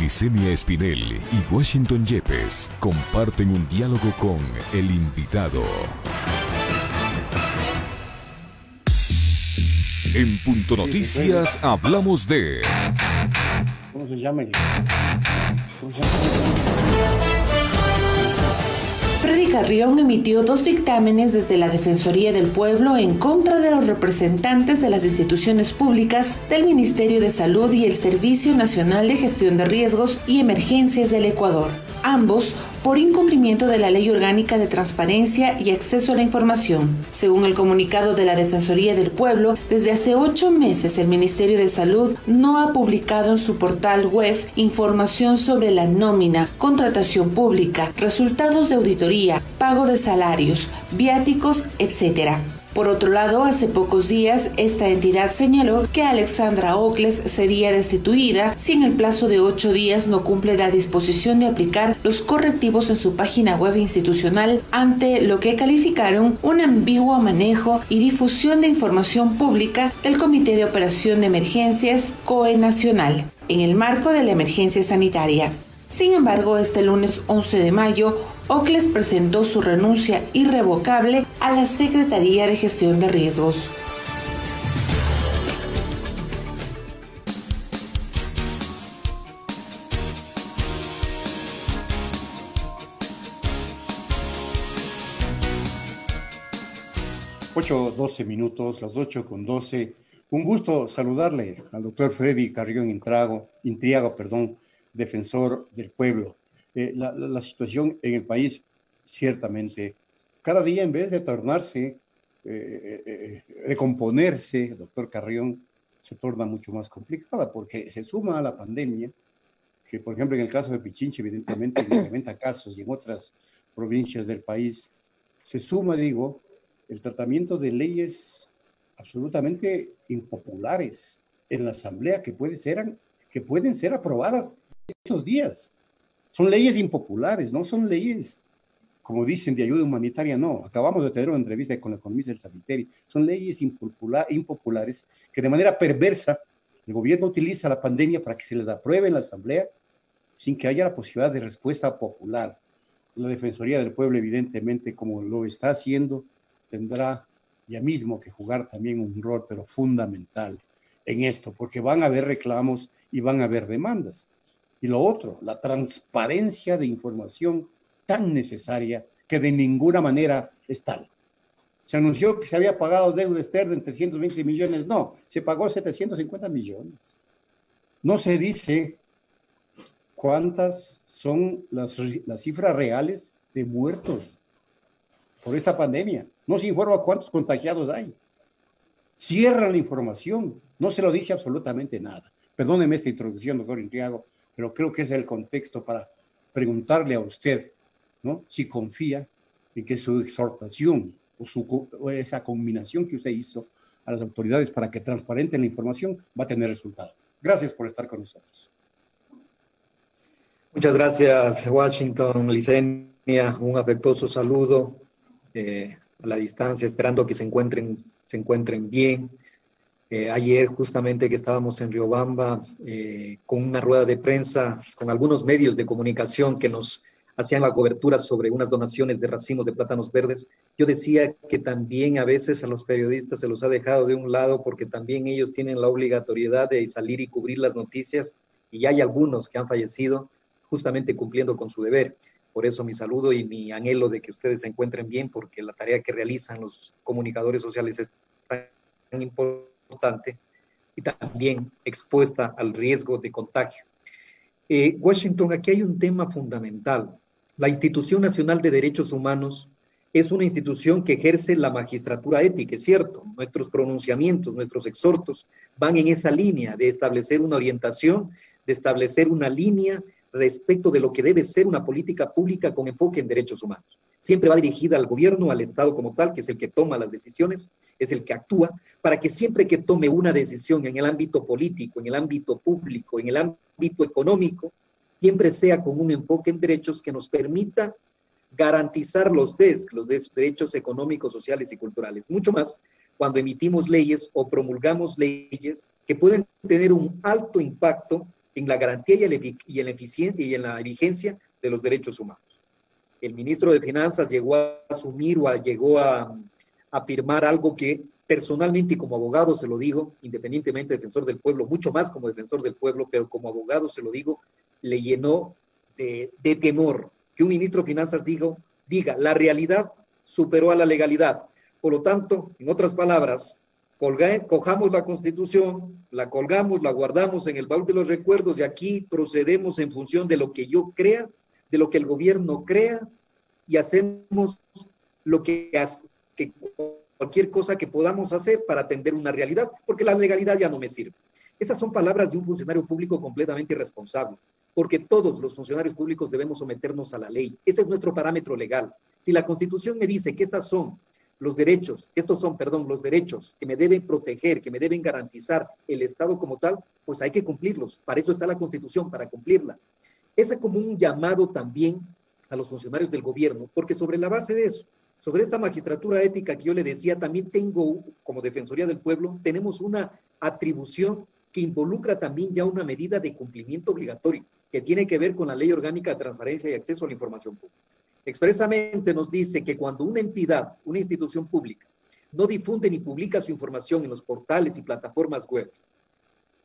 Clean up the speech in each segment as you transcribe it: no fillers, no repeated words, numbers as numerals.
Licenia Espinel y Washington Yepes comparten un diálogo con el invitado. En Punto Noticias hablamos de... ¿Cómo se llama? Freddy Carrión emitió 2 dictámenes desde la Defensoría del Pueblo en contra de los representantes de las instituciones públicas del Ministerio de Salud y el Servicio Nacional de Gestión de Riesgos y Emergencias del Ecuador, ambos por incumplimiento de la Ley Orgánica de Transparencia y Acceso a la Información. Según el comunicado de la Defensoría del Pueblo, desde hace 8 meses el Ministerio de Salud no ha publicado en su portal web información sobre la nómina, contratación pública, resultados de auditoría, pago de salarios, viáticos, etc. Por otro lado, hace pocos días, esta entidad señaló que Alexandra Ocles sería destituida si en el plazo de 8 días no cumple la disposición de aplicar los correctivos en su página web institucional ante lo que calificaron un ambiguo manejo y difusión de información pública del Comité de Operación de Emergencias COE Nacional, en el marco de la emergencia sanitaria. Sin embargo, este lunes 11 de mayo, Ocles presentó su renuncia irrevocable a la Secretaría de Gestión de Riesgos. $8:12, las 8:12. Un gusto saludarle al doctor Freddy Carrión Intriago, defensor del pueblo. La situación en el país, ciertamente, cada día en vez de tornarse, de componerse, doctor Carrión, se torna mucho más complicada porque se suma a la pandemia, que por ejemplo en el caso de Pichincha, evidentemente, incrementa casos y en otras provincias del país, se suma, el tratamiento de leyes absolutamente impopulares en la Asamblea que pueden ser aprobadas estos días. Son leyes impopulares, no son leyes, como dicen, de ayuda humanitaria, no. Acabamos de tener una entrevista con el economista del Saniteri. Son leyes impopulares que de manera perversa el gobierno utiliza la pandemia para que se les apruebe en la Asamblea sin que haya la posibilidad de respuesta popular. La Defensoría del Pueblo, evidentemente, como lo está haciendo, tendrá ya mismo que jugar también un rol, pero fundamental en esto, porque van a haber reclamos y van a haber demandas. Y lo otro, la transparencia de información tan necesaria que de ninguna manera es tal. Se anunció que se había pagado deuda externa en 320 millones. No, se pagó 750 millones. No se dice cuántas son las cifras reales de muertos por esta pandemia. No se informa cuántos contagiados hay. Cierran la información. No se lo dice absolutamente nada. Perdóneme esta introducción, doctor Intriago, pero creo que ese es el contexto para preguntarle a usted, ¿no?, si confía en que su exhortación o esa combinación que usted hizo a las autoridades para que transparenten la información va a tener resultado. Gracias por estar con nosotros. Muchas gracias, Washington, Licenia. Un afectuoso saludo a la distancia, esperando que se encuentren bien. Ayer, justamente que estábamos en Riobamba, con una rueda de prensa, con algunos medios de comunicación que nos hacían la cobertura sobre unas donaciones de racimos de plátanos verdes, yo decía que también a veces a los periodistas se los ha dejado de un lado porque también ellos tienen la obligatoriedad de salir y cubrir las noticias, y hay algunos que han fallecido justamente cumpliendo con su deber. Por eso mi saludo y mi anhelo de que ustedes se encuentren bien, porque la tarea que realizan los comunicadores sociales es tan importante y también expuesta al riesgo de contagio. Washington, aquí hay un tema fundamental. La Institución Nacional de Derechos Humanos es una institución que ejerce la magistratura ética, es cierto. Nuestros pronunciamientos, nuestros exhortos van en esa línea de establecer una orientación, de establecer una línea respecto de lo que debe ser una política pública con enfoque en derechos humanos. Siempre va dirigida al gobierno, al Estado como tal, que es el que toma las decisiones, es el que actúa, para que siempre que tome una decisión en el ámbito político, en el ámbito público, en el ámbito económico, siempre sea con un enfoque en derechos que nos permita garantizar los derechos económicos, sociales y culturales. Mucho más cuando emitimos leyes o promulgamos leyes que pueden tener un alto impacto en la garantía y en la vigencia de los derechos humanos. El ministro de Finanzas llegó a asumir o llegó a afirmar algo que personalmente y como abogado se lo digo, independientemente de defensor del pueblo, mucho más como defensor del pueblo, pero como abogado se lo digo, le llenó de temor que un ministro de Finanzas diga, la realidad superó a la legalidad. Por lo tanto, en otras palabras, cojamos la Constitución, la colgamos, la guardamos en el baúl de los recuerdos y aquí procedemos en función de lo que yo crea, de lo que el gobierno crea y hacemos lo que cualquier cosa que podamos hacer para atender una realidad, porque la legalidad ya no me sirve. Esas son palabras de un funcionario público completamente irresponsables, porque todos los funcionarios públicos debemos someternos a la ley. Ese es nuestro parámetro legal. Si la Constitución me dice que estos son los derechos que me deben proteger, que me deben garantizar el Estado como tal, pues hay que cumplirlos. Para eso está la Constitución, para cumplirla. Ese es como un llamado también a los funcionarios del gobierno, porque sobre la base de eso, sobre esta magistratura ética que yo le decía, también tengo, como Defensoría del Pueblo, tenemos una atribución que involucra también ya una medida de cumplimiento obligatorio, que tiene que ver con la Ley Orgánica de Transparencia y Acceso a la Información Pública. Expresamente nos dice que cuando una entidad, una institución pública, no difunde ni publica su información en los portales y plataformas web,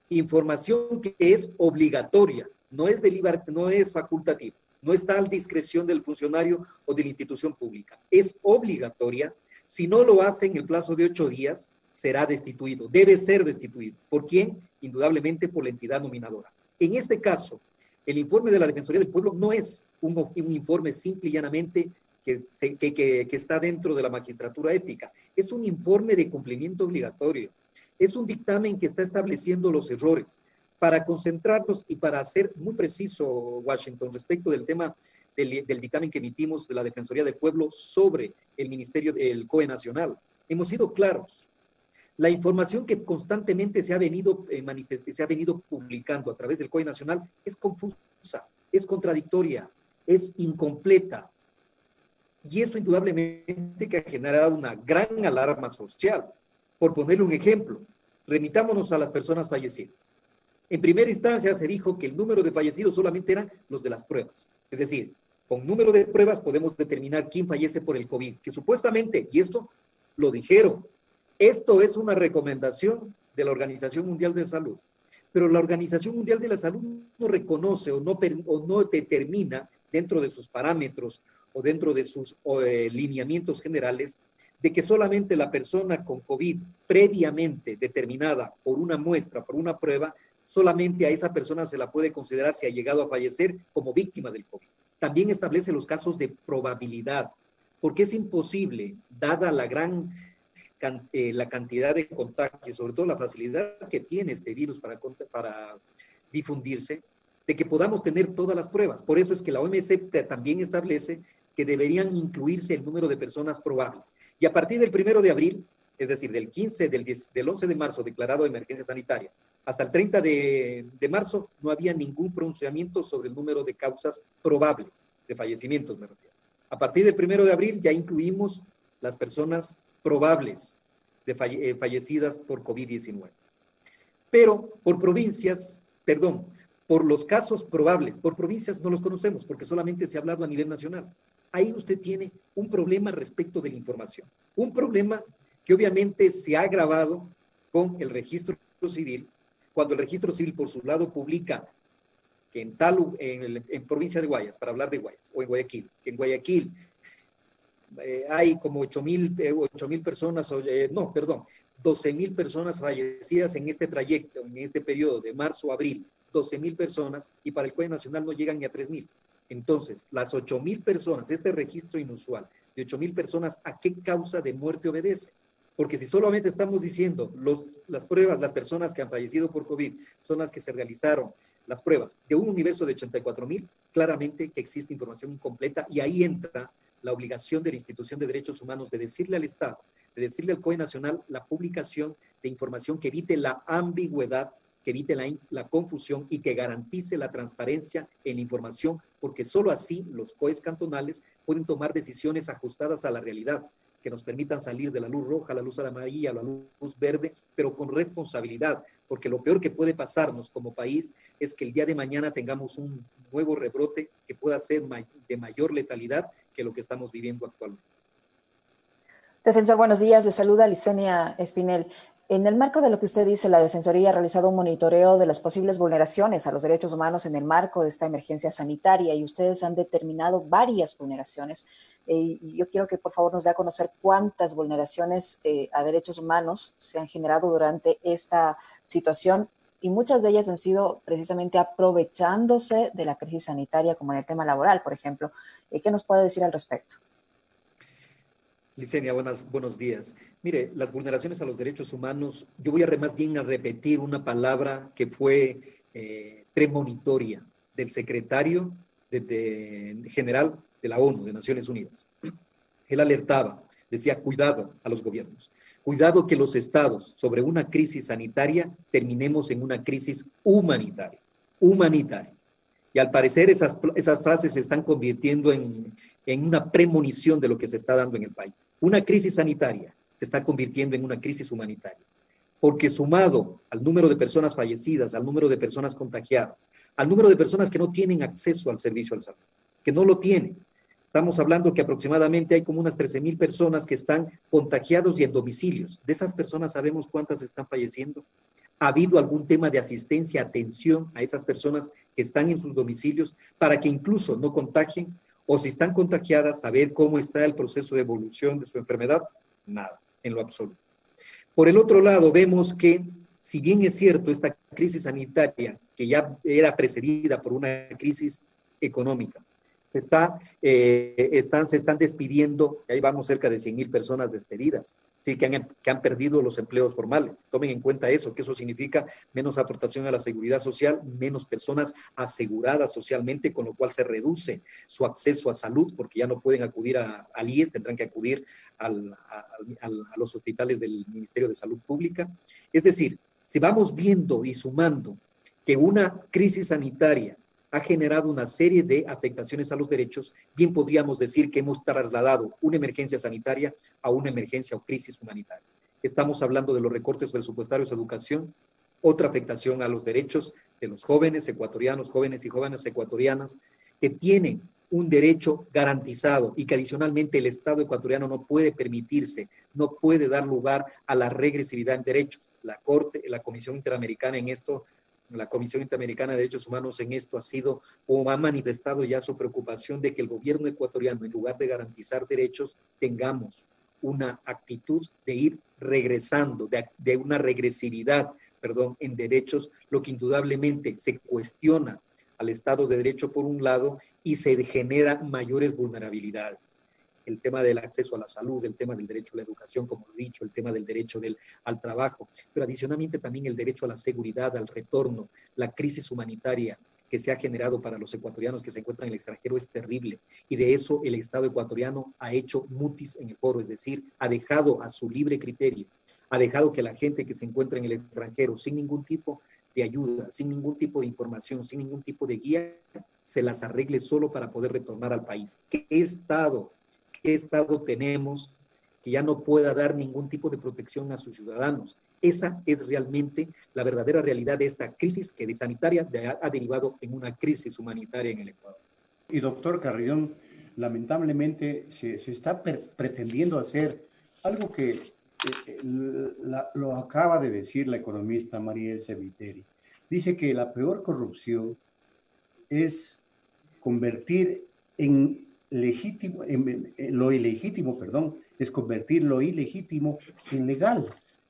información que es obligatoria, no es facultativa, no está a discreción del funcionario o de la institución pública, es obligatoria. Si no lo hace en el plazo de 8 días, será destituido, debe ser destituido. ¿Por quién? Indudablemente por la entidad nominadora. En este caso, el informe de la Defensoría del Pueblo no es un informe simple y llanamente que está dentro de la magistratura ética, es un informe de cumplimiento obligatorio, es un dictamen que está estableciendo los errores. Para concentrarnos y para ser muy preciso, Washington, respecto del tema del dictamen que emitimos de la Defensoría del Pueblo sobre el Ministerio del COE Nacional, hemos sido claros. La información que constantemente se ha venido publicando a través del COE Nacional es confusa, es contradictoria, es incompleta. Y eso indudablemente que ha generado una gran alarma social. Por ponerle un ejemplo, remitámonos a las personas fallecidas. En primera instancia se dijo que el número de fallecidos solamente eran los de las pruebas. Es decir, con número de pruebas podemos determinar quién fallece por el COVID, que supuestamente, y esto lo dijeron, esto es una recomendación de la Organización Mundial de la Salud. Pero la Organización Mundial de la Salud no reconoce o no determina dentro de sus parámetros o dentro de sus lineamientos generales de que solamente la persona con COVID previamente determinada por una muestra, por una prueba, solamente a esa persona se la puede considerar si ha llegado a fallecer como víctima del COVID. También establece los casos de probabilidad, porque es imposible, dada la gran la cantidad de contagios, sobre todo la facilidad que tiene este virus para difundirse, de que podamos tener todas las pruebas. Por eso es que la OMS también establece que deberían incluirse el número de personas probables. Y a partir del 1 de abril, es decir, del 11 de marzo declarado de emergencia sanitaria, hasta el 30 de marzo no había ningún pronunciamiento sobre el número de causas probables de fallecimientos, me refiero. A partir del 1 de abril ya incluimos las personas probables de fallecidas por COVID-19. Pero por los casos probables, por provincias no los conocemos porque solamente se ha hablado a nivel nacional. Ahí usted tiene un problema respecto de la información. Un problema que obviamente se ha agravado con el registro civil, cuando el registro civil por su lado publica que en provincia de Guayas, para hablar de Guayas, o en Guayaquil, que en Guayaquil hay como 8,000 personas, 12,000 personas fallecidas en este trayecto, en este periodo de marzo a abril, 12,000 personas, y para el COE Nacional no llegan ni a 3,000. Entonces, las 8,000 personas, este registro inusual de 8,000 personas, ¿a qué causa de muerte obedece? Porque si solamente estamos diciendo las pruebas, las personas que han fallecido por COVID son las que se realizaron las pruebas de un universo de 84,000, claramente que existe información incompleta y ahí entra la obligación de la Institución de Derechos Humanos de decirle al Estado, de decirle al COE Nacional la publicación de información que evite la ambigüedad, que evite la confusión y que garantice la transparencia en la información, porque solo así los COEs cantonales pueden tomar decisiones ajustadas a la realidad. que nos permitan salir de la luz roja, la luz amarilla, la luz verde, pero con responsabilidad, porque lo peor que puede pasarnos como país es que el día de mañana tengamos un nuevo rebrote que pueda ser de mayor letalidad que lo que estamos viviendo actualmente. Defensor, buenos días. Le saluda Licenia Espinel. En el marco de lo que usted dice, la Defensoría ha realizado un monitoreo de las posibles vulneraciones a los derechos humanos en el marco de esta emergencia sanitaria y ustedes han determinado varias vulneraciones. Y yo quiero que por favor nos dé a conocer cuántas vulneraciones a derechos humanos se han generado durante esta situación, y muchas de ellas han sido precisamente aprovechándose de la crisis sanitaria, como en el tema laboral, por ejemplo. ¿Qué nos puede decir al respecto? Licenia, buenos días. Mire, las vulneraciones a los derechos humanos, yo voy a más bien a repetir una palabra que fue premonitoria del secretario general de la ONU, de Naciones Unidas. Él alertaba, decía, cuidado a los gobiernos, cuidado que los estados sobre una crisis sanitaria terminemos en una crisis humanitaria. Y al parecer esas frases se están convirtiendo en una premonición de lo que se está dando en el país. Una crisis sanitaria se está convirtiendo en una crisis humanitaria, porque sumado al número de personas fallecidas, al número de personas contagiadas, al número de personas que no tienen acceso al servicio de salud, que no lo tienen. Estamos hablando que aproximadamente hay como unas 13,000 personas que están contagiados y en domicilios. De esas personas, ¿sabemos cuántas están falleciendo? ¿Ha habido algún tema de asistencia, atención a esas personas que están en sus domicilios para que incluso no contagien? O si están contagiadas, saber cómo está el proceso de evolución de su enfermedad. Nada, en lo absoluto. Por el otro lado, vemos que, si bien es cierto, esta crisis sanitaria, que ya era precedida por una crisis económica, se están despidiendo, ahí vamos cerca de 100,000 personas despedidas, ¿sí? que han perdido los empleos formales. Tomen en cuenta eso, que eso significa menos aportación a la seguridad social, menos personas aseguradas socialmente, con lo cual se reduce su acceso a salud, porque ya no pueden acudir al IES, tendrán que acudir a los hospitales del Ministerio de Salud Pública. Es decir, si vamos viendo y sumando que una crisis sanitaria ha generado una serie de afectaciones a los derechos, bien podríamos decir que hemos trasladado una emergencia sanitaria a una emergencia o crisis humanitaria. Estamos hablando de los recortes presupuestarios a educación, otra afectación a los derechos de los jóvenes ecuatorianos, jóvenes y jóvenes ecuatorianas, que tienen un derecho garantizado y que adicionalmente el Estado ecuatoriano no puede permitirse, no puede dar lugar a la regresividad en derechos. La Comisión Interamericana en esto, la Comisión Interamericana de Derechos Humanos en esto ha sido o ha manifestado ya su preocupación de que el gobierno ecuatoriano, en lugar de garantizar derechos, tengamos una actitud de ir regresando, de una regresividad, en derechos, lo que indudablemente se cuestiona al Estado de Derecho por un lado y se generan mayores vulnerabilidades. El tema del acceso a la salud, el tema del derecho a la educación, como he dicho, el tema del derecho al trabajo, pero adicionalmente también el derecho a la seguridad, al retorno. La crisis humanitaria que se ha generado para los ecuatorianos que se encuentran en el extranjero es terrible, y de eso el Estado ecuatoriano ha hecho mutis en el foro, es decir, ha dejado a su libre criterio, ha dejado que la gente que se encuentra en el extranjero sin ningún tipo de ayuda, sin ningún tipo de información, sin ningún tipo de guía, se las arregle solo para poder retornar al país. ¿Qué Estado tenemos que ya no pueda dar ningún tipo de protección a sus ciudadanos? Esa es realmente la verdadera realidad de esta crisis que de sanitaria ha derivado en una crisis humanitaria en el Ecuador. Y doctor Carrión, lamentablemente se está pretendiendo hacer algo que lo acaba de decir la economista Marielce Viteri. Dice que la peor corrupción es convertir lo ilegítimo, es convertir lo ilegítimo en legal.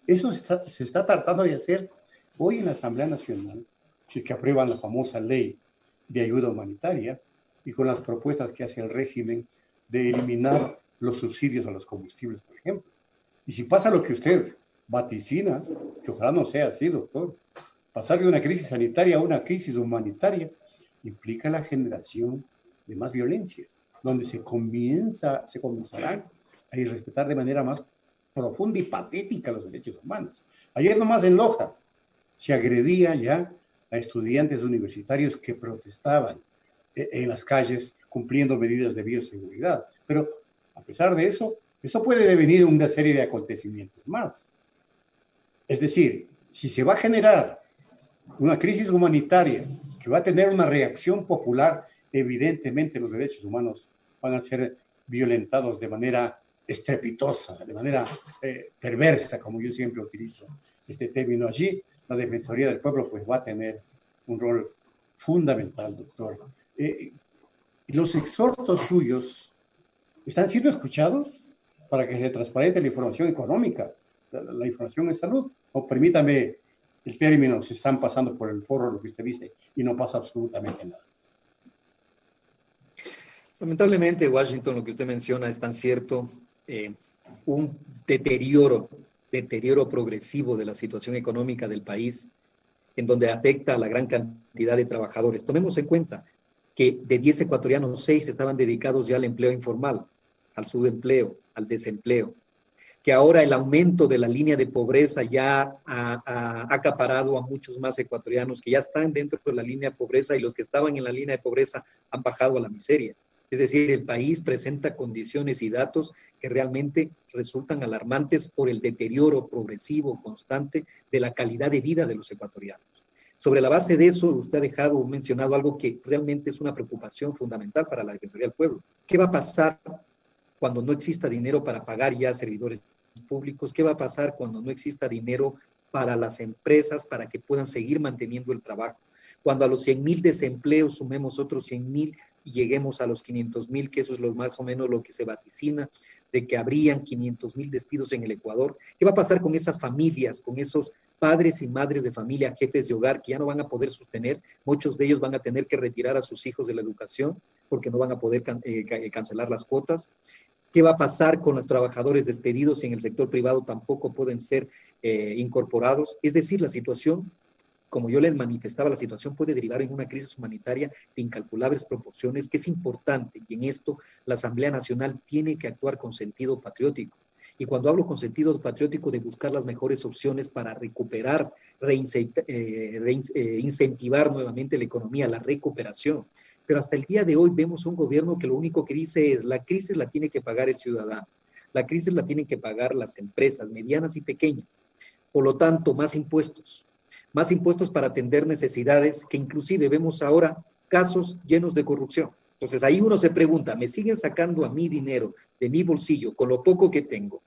Eso se está tratando de hacer hoy en la Asamblea Nacional, si es que aprueban la famosa ley de ayuda humanitaria y con las propuestas que hace el régimen de eliminar los subsidios a los combustibles, por ejemplo. Y si pasa lo que usted vaticina, que ojalá no sea así, doctor, pasar de una crisis sanitaria a una crisis humanitaria implica la generación de más violencia, donde se comenzarán a irrespetar de manera más profunda y patética los derechos humanos. Ayer nomás en Loja se agredía ya a estudiantes universitarios que protestaban en las calles cumpliendo medidas de bioseguridad. Pero a pesar de eso, Esto puede devenir una serie de acontecimientos más. Es decir, si se va a generar una crisis humanitaria que va a tener una reacción popular, evidentemente los derechos humanos van a ser violentados de manera estrepitosa, de manera perversa, como yo siempre utilizo este término. Allí la Defensoría del Pueblo pues va a tener un rol fundamental, doctor. Los exhortos suyos están siendo escuchados para que se transparente la información económica, la información en salud. O permítame el término, se están pasando por el forro lo que usted dice y no pasa absolutamente nada. Lamentablemente, Washington, lo que usted menciona es tan cierto. Un deterioro progresivo de la situación económica del país, en donde afecta a la gran cantidad de trabajadores. Tomemos en cuenta que de 10 ecuatorianos, 6 estaban dedicados ya al empleo informal, al subempleo, al desempleo, que ahora el aumento de la línea de pobreza ya ha acaparado a muchos más ecuatorianos que ya están dentro de la línea de pobreza, y los que estaban en la línea de pobreza han bajado a la miseria. Es decir, el país presenta condiciones y datos que realmente resultan alarmantes por el deterioro progresivo, constante, de la calidad de vida de los ecuatorianos. Sobre la base de eso, usted ha mencionado algo que realmente es una preocupación fundamental para la Defensoría del Pueblo. ¿Qué va a pasar cuando no exista dinero para pagar ya servidores públicos? ¿Qué va a pasar cuando no exista dinero para las empresas para que puedan seguir manteniendo el trabajo? Cuando a los 100,000 desempleos sumemos otros 100,000 y lleguemos a los 500,000, que eso es más o menos lo que se vaticina, de que habrían 500,000 despidos en el Ecuador. ¿Qué va a pasar con esas familias, con esos padres y madres de familia, jefes de hogar, que ya no van a poder sostener? Muchos de ellos van a tener que retirar a sus hijos de la educación porque no van a poder cancelar las cuotas. ¿Qué va a pasar con los trabajadores despedidos y en el sector privado tampoco pueden ser incorporados? Es decir, la situación, como yo les manifestaba, la situación puede derivar en una crisis humanitaria de incalculables proporciones, que es importante, y en esto la Asamblea Nacional tiene que actuar con sentido patriótico. Y cuando hablo con sentido patriótico, de buscar las mejores opciones para recuperar, incentivar nuevamente la economía, la recuperación. Pero hasta el día de hoy vemos un gobierno que lo único que dice es: la crisis la tiene que pagar el ciudadano, la crisis la tienen que pagar las empresas medianas y pequeñas. Por lo tanto, más impuestos para atender necesidades, que inclusive vemos ahora casos llenos de corrupción. Entonces ahí uno se pregunta, ¿me siguen sacando a mí dinero de mi bolsillo con lo poco que tengo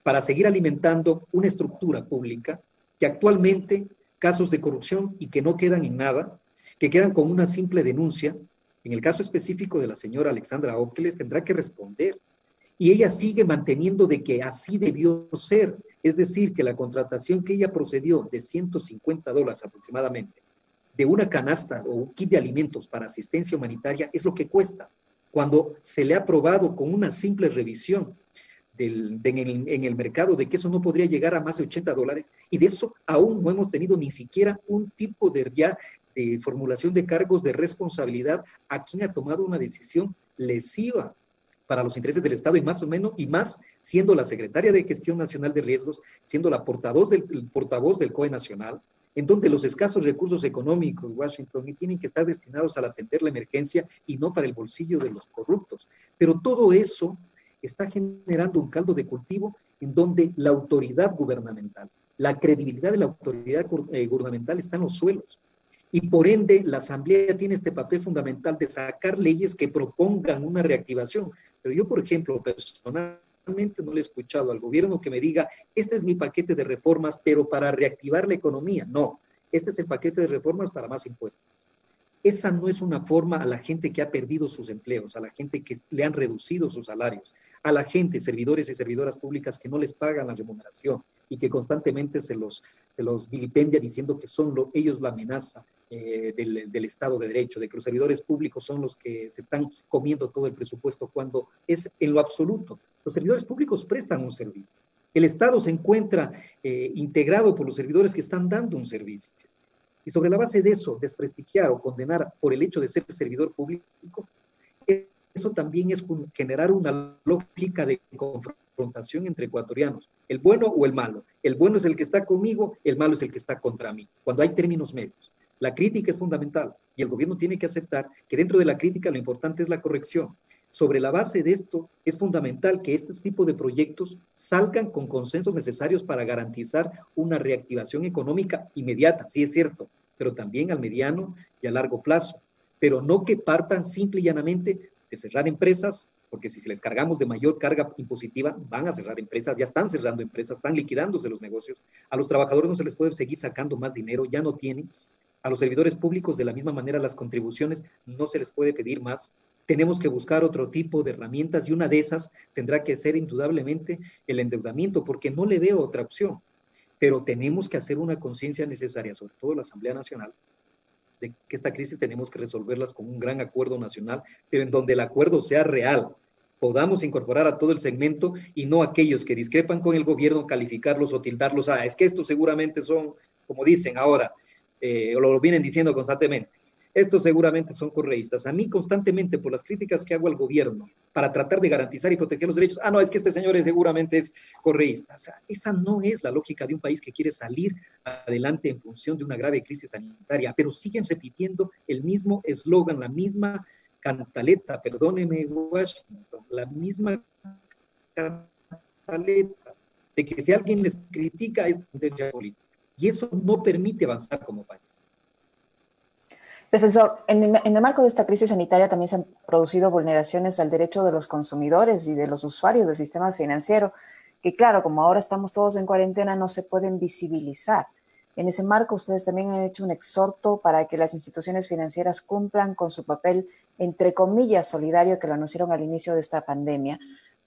para seguir alimentando una estructura pública que actualmente casos de corrupción y que no quedan en nada, que quedan con una simple denuncia? En el caso específico de la señora Alexandra Óqueles, tendrá que responder. Y ella sigue manteniendo de que así debió ser. Es decir, que la contratación que ella procedió de $150 aproximadamente, de una canasta o un kit de alimentos para asistencia humanitaria, es lo que cuesta, cuando se le ha probado con una simple revisión en el mercado de que eso no podría llegar a más de $80, y de eso aún no hemos tenido ni siquiera un tipo de formulación de cargos de responsabilidad a quien ha tomado una decisión lesiva para los intereses del Estado, y más siendo la secretaria de Gestión Nacional de Riesgos, siendo la portavoz del COE Nacional, en donde los escasos recursos económicos, Washington, tienen que estar destinados a atender la emergencia y no para el bolsillo de los corruptos. Pero todo eso está generando un caldo de cultivo en donde la autoridad gubernamental, la credibilidad de la autoridad gubernamental está en los suelos. Y por ende, la Asamblea tiene este papel fundamental de sacar leyes que propongan una reactivación. Pero yo, por ejemplo, personalmente no le he escuchado al gobierno que me diga: este es mi paquete de reformas, pero para reactivar la economía. No, este es el paquete de reformas para más impuestos. Esa no es una forma a la gente que ha perdido sus empleos, a la gente que le han reducido sus salarios, a la gente, servidores y servidoras públicas, que no les pagan la remuneración y que constantemente se los vilipendia diciendo que son ellos la amenaza del Estado de Derecho, de que los servidores públicos son los que se están comiendo todo el presupuesto, cuando es en lo absoluto. Los servidores públicos prestan un servicio. El Estado se encuentra integrado por los servidores que están dando un servicio. Y sobre la base de eso, desprestigiar o condenar por el hecho de ser servidor público, eso también es generar una lógica de confrontación entre ecuatorianos. El bueno o el malo. El bueno es el que está conmigo, el malo es el que está contra mí. Cuando hay términos medios. La crítica es fundamental y el gobierno tiene que aceptar que dentro de la crítica lo importante es la corrección. Sobre la base de esto, es fundamental que este tipo de proyectos salgan con consensos necesarios para garantizar una reactivación económica inmediata, sí es cierto, pero también al mediano y a largo plazo. Pero no que partan simple y llanamente de cerrar empresas, porque si se les cargamos de mayor carga impositiva, van a cerrar empresas, ya están cerrando empresas, están liquidándose los negocios. A los trabajadores no se les puede seguir sacando más dinero, ya no tienen. A los servidores públicos, de la misma manera, las contribuciones no se les puede pedir más. Tenemos que buscar otro tipo de herramientas y una de esas tendrá que ser indudablemente el endeudamiento, porque no le veo otra opción. Pero tenemos que hacer una conciencia necesaria, sobre todo la Asamblea Nacional, de que esta crisis tenemos que resolverlas con un gran acuerdo nacional, pero en donde el acuerdo sea real, podamos incorporar a todo el segmento y no aquellos que discrepan con el gobierno, calificarlos o tildarlos es que estos seguramente son, como dicen ahora, o lo vienen diciendo constantemente, estos seguramente son correístas. A mí constantemente, por las críticas que hago al gobierno para tratar de garantizar y proteger los derechos, no, es que este señor seguramente es correísta. O sea, esa no es la lógica de un país que quiere salir adelante en función de una grave crisis sanitaria, pero siguen repitiendo el mismo eslogan, la misma cantaleta, perdóneme Washington, la misma cantaleta de que si alguien les critica es tendencia política. Y eso no permite avanzar como país. Defensor, en el marco de esta crisis sanitaria también se han producido vulneraciones al derecho de los consumidores y de los usuarios del sistema financiero, que claro, como ahora estamos todos en cuarentena, no se pueden visibilizar. En ese marco, ustedes también han hecho un exhorto para que las instituciones financieras cumplan con su papel, entre comillas, solidario, que lo anunciaron al inicio de esta pandemia,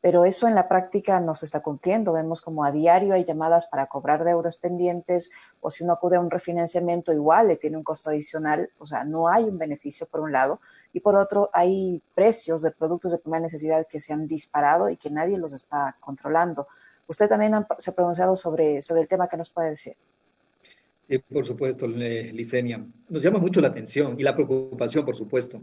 pero eso en la práctica no se está cumpliendo. Vemos como a diario hay llamadas para cobrar deudas pendientes, o si uno acude a un refinanciamiento igual le tiene un costo adicional, o sea, no hay un beneficio por un lado, y por otro hay precios de productos de primera necesidad que se han disparado y que nadie los está controlando. Usted también se ha pronunciado sobre el tema. ¿Qué nos puede decir? Sí, por supuesto, Licenia. Nos llama mucho la atención y la preocupación, por supuesto.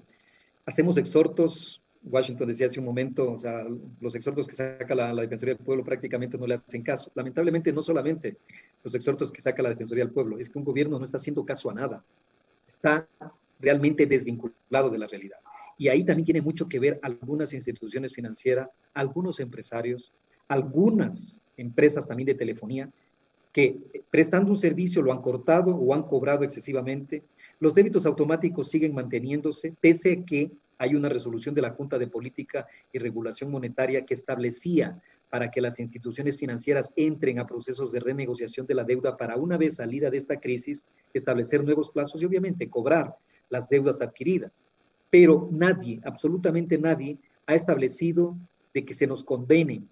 Hacemos exhortos. Washington decía hace un momento, o sea, los exhortos que saca la Defensoría del Pueblo prácticamente no le hacen caso. Lamentablemente, no solamente los exhortos que saca la Defensoría del Pueblo, es que un gobierno no está haciendo caso a nada. Está realmente desvinculado de la realidad. Y ahí también tiene mucho que ver algunas instituciones financieras, algunos empresarios, algunas empresas también de telefonía, que prestando un servicio lo han cortado o han cobrado excesivamente. Los débitos automáticos siguen manteniéndose, pese a que hay una resolución de la Junta de Política y Regulación Monetaria que establecía para que las instituciones financieras entren a procesos de renegociación de la deuda para, una vez salida de esta crisis, establecer nuevos plazos y obviamente cobrar las deudas adquiridas. Pero nadie, absolutamente nadie, ha establecido de que se nos condonen,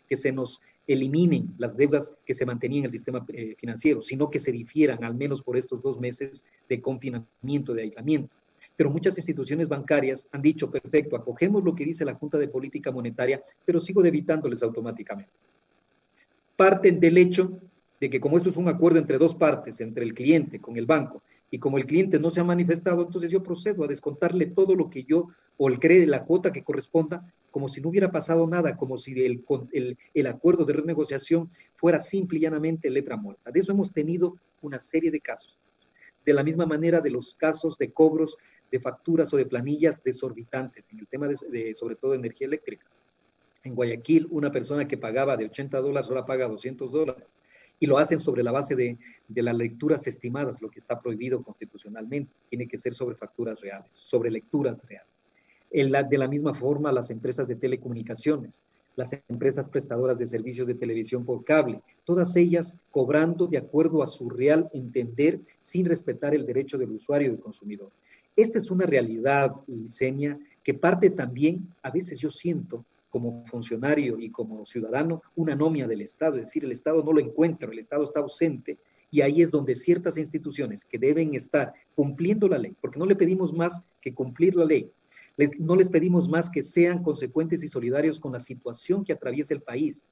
que se nos eliminen las deudas que se mantenían en el sistema financiero, sino que se difieran al menos por estos 2 meses de confinamiento, de aislamiento. Pero muchas instituciones bancarias han dicho, perfecto, acogemos lo que dice la Junta de Política Monetaria, pero sigo debitándoles automáticamente. Parten del hecho de que como esto es un acuerdo entre 2 partes, entre el cliente con el banco, y como el cliente no se ha manifestado, entonces yo procedo a descontarle todo lo que yo, o el cree la cuota que corresponda, como si no hubiera pasado nada, como si el acuerdo de renegociación fuera simple y llanamente letra muerta. De eso hemos tenido una serie de casos. De la misma manera de los casos de cobros de facturas o de planillas desorbitantes, en el tema sobre todo de energía eléctrica. En Guayaquil, una persona que pagaba de $80 ahora paga $200, y lo hacen sobre la base de las lecturas estimadas, lo que está prohibido constitucionalmente. Tiene que ser sobre facturas reales, sobre lecturas reales. De la misma forma, las empresas de telecomunicaciones, las empresas prestadoras de servicios de televisión por cable, todas ellas cobrando de acuerdo a su real entender, sin respetar el derecho del usuario y del consumidor. Esta es una realidad, Licenia, que parte también, a veces yo siento, como funcionario y como ciudadano, una anomia del Estado, es decir, el Estado no lo encuentra, el Estado está ausente, y ahí es donde ciertas instituciones que deben estar cumpliendo la ley, porque no le pedimos más que cumplir la ley, no les pedimos más que sean consecuentes y solidarios con la situación que atraviesa el país.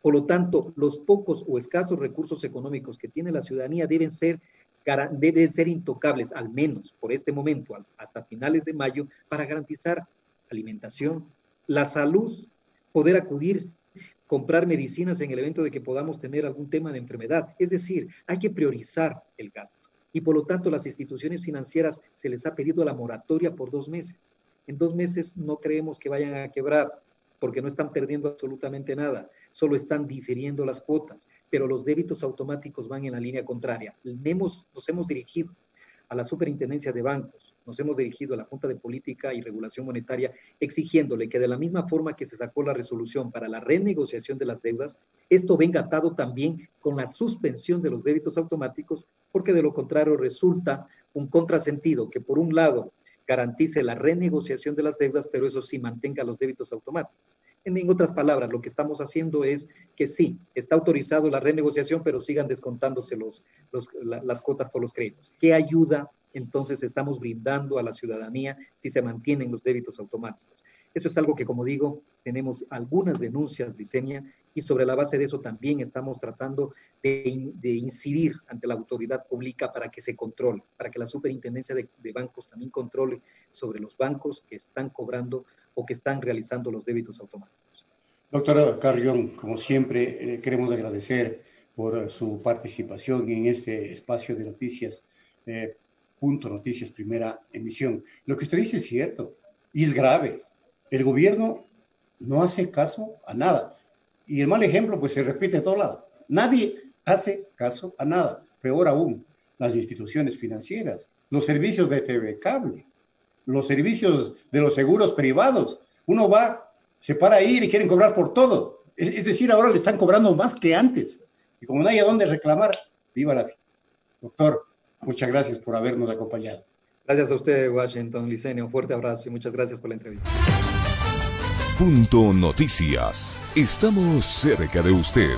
Por lo tanto, los pocos o escasos recursos económicos que tiene la ciudadanía deben ser intocables, al menos por este momento, hasta finales de mayo, para garantizar alimentación, la salud, poder acudir, comprar medicinas en el evento de que podamos tener algún tema de enfermedad. Es decir, hay que priorizar el gasto. Y por lo tanto, las instituciones financieras se les ha pedido la moratoria por 2 meses. En 2 meses no creemos que vayan a quebrar, porque no están perdiendo absolutamente nada, solo están difiriendo las cuotas, pero los débitos automáticos van en la línea contraria. Nos hemos dirigido a la Superintendencia de Bancos, nos hemos dirigido a la Junta de Política y Regulación Monetaria, exigiéndole que de la misma forma que se sacó la resolución para la renegociación de las deudas, esto venga atado también con la suspensión de los débitos automáticos, porque de lo contrario resulta un contrasentido que por un lado garantice la renegociación de las deudas, pero eso sí mantenga los débitos automáticos. En otras palabras, lo que estamos haciendo es que sí, está autorizado la renegociación, pero sigan descontándose las cuotas por los créditos. ¿Qué ayuda entonces estamos brindando a la ciudadanía si se mantienen los débitos automáticos? Eso es algo que, como digo, tenemos algunas denuncias, Licenia, y sobre la base de eso también estamos tratando de incidir ante la autoridad pública para que se controle, para que la Superintendencia de Bancos también controle sobre los bancos que están cobrando o que están realizando los débitos automáticos. Doctora Carrión, como siempre, queremos agradecer por su participación en este espacio de noticias, Punto Noticias, primera emisión. Lo que usted dice es cierto y es grave. El gobierno no hace caso a nada. Y el mal ejemplo, pues, se repite en todos lados. Nadie hace caso a nada. Peor aún, las instituciones financieras, los servicios de TV Cable, los servicios de los seguros privados. Uno va, se para ahí y le quieren cobrar por todo. Es decir, ahora le están cobrando más que antes. Y como no hay a dónde reclamar, viva la vida. Doctor, muchas gracias por habernos acompañado. Gracias a usted, Washington, Licenia. Un fuerte abrazo y muchas gracias por la entrevista. Punto Noticias. Estamos cerca de usted.